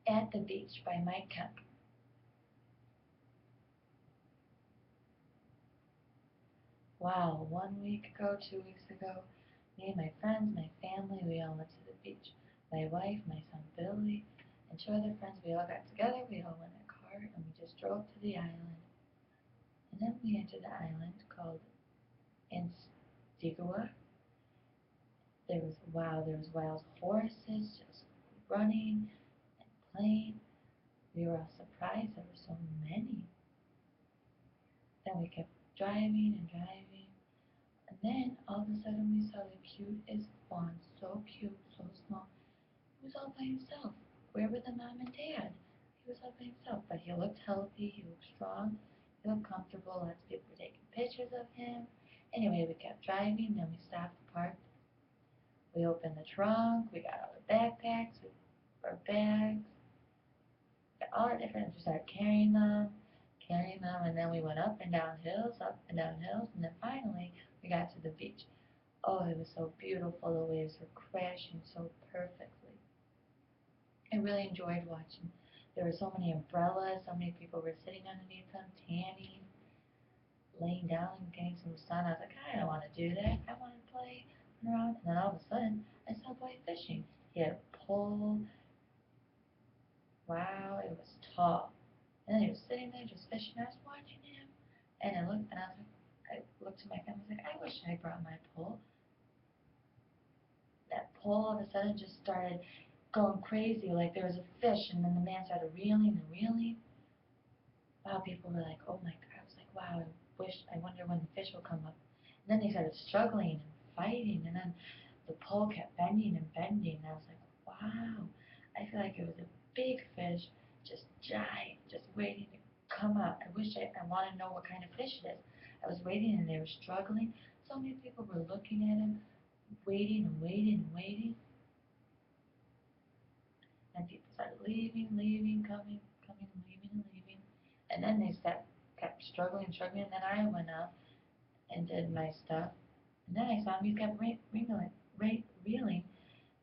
At the Beach by Mike Kemp. Wow, 1 week ago, 2 weeks ago, me and my friends, my family, we all went to the beach. My wife, my son Billy, and two other friends, we all got together, we all went in a car, and we just drove to the island. And then we entered the island called Antigua. There was wild horses just running and playing. We were all surprised there were so many. Then we kept driving and driving. And then all of a sudden we saw the cutest fawn, so cute, so small. He was all by himself. Where were the mom and dad? He was all by himself, but he looked healthy, he looked strong, he looked comfortable. Lots of people were taking pictures of him. Anyway, we kept driving, then we stopped, parked. We opened the trunk, we got all the backpacks, our bags, got all the different, we started carrying them, and then we went up and down hills, and then finally we got to the beach. Oh, it was so beautiful. The waves were crashing so perfectly. I really enjoyed watching. There were so many umbrellas. So many people were sitting underneath them, tanning, laying down and getting some sun. I was like, I don't want to do that. I want to play around. And then all of a sudden, I saw a boy fishing. He had a pole. Wow, it was tall. And then he was sitting there just fishing. I was watching him, and I looked to my family. I was like, I wish I brought my pole. That pole all of a sudden just started going crazy, like there was a fish, and then the man started reeling and reeling. Wow, people were like, oh my god. I was like, wow, I wonder when the fish will come up. And then they started struggling and fighting, and then the pole kept bending and bending, and I was like, wow. I feel like it was a big fish, just giant, just waiting to come out. I want to know what kind of fish it is. I was waiting, and they were struggling. So many people were looking at him, waiting and waiting and waiting. And people started leaving, coming, leaving, and leaving. And then kept struggling, struggling. And then I went up and did my stuff. And then I saw him, he kept reeling.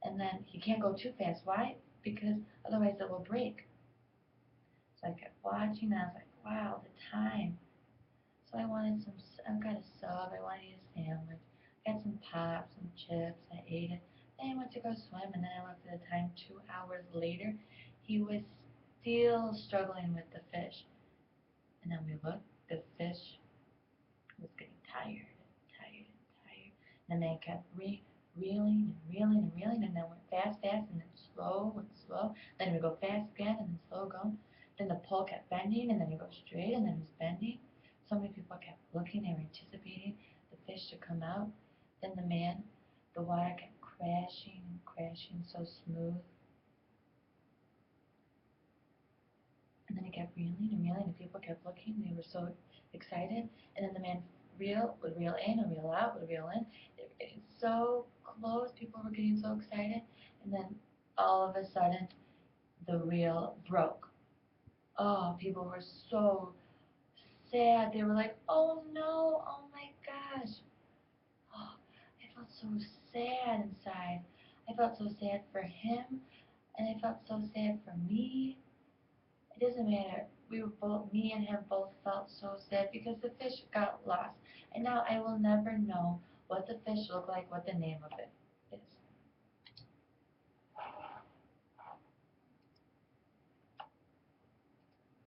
And then he can't go too fast. Why? Because otherwise it will break. So I kept watching, and I was like, wow, the time. So I got a sub, I wanted to eat a sandwich. I got some pops, some chips, I ate it. Then I went to go swim, and then I looked at the time 2 hours later. He was still struggling with the fish. And then we looked, the fish was getting tired and tired and tired. And the man kept reeling and reeling and reeling, and then went fast, and then slow and slow. Then we go fast again, and then slow going. Then the pole kept bending, and then he goes straight, and then he's bending. So many people kept looking, they were anticipating the fish to come out. Then the water kept crashing and crashing so smooth. And then it kept reeling and reeling, and people kept looking. They were so excited. And then the man would reel in and reel out, would reel in. They were getting so close. People were getting so excited. And then all of a sudden, the reel broke. Oh, people were so sad. They were like, oh no, oh my gosh. Oh, I felt so sad inside. I felt so sad for him, and I felt so sad for me. It doesn't matter. Me and him both felt so sad because the fish got lost. And now I will never know what the fish looked like, what the name of it.